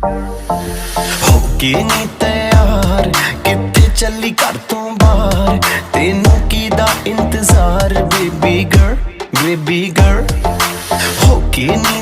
हो के नी तैयार किथे चली घर तो बाहर तेनू कीदा इंतजार बेबी गर्ल हो के नी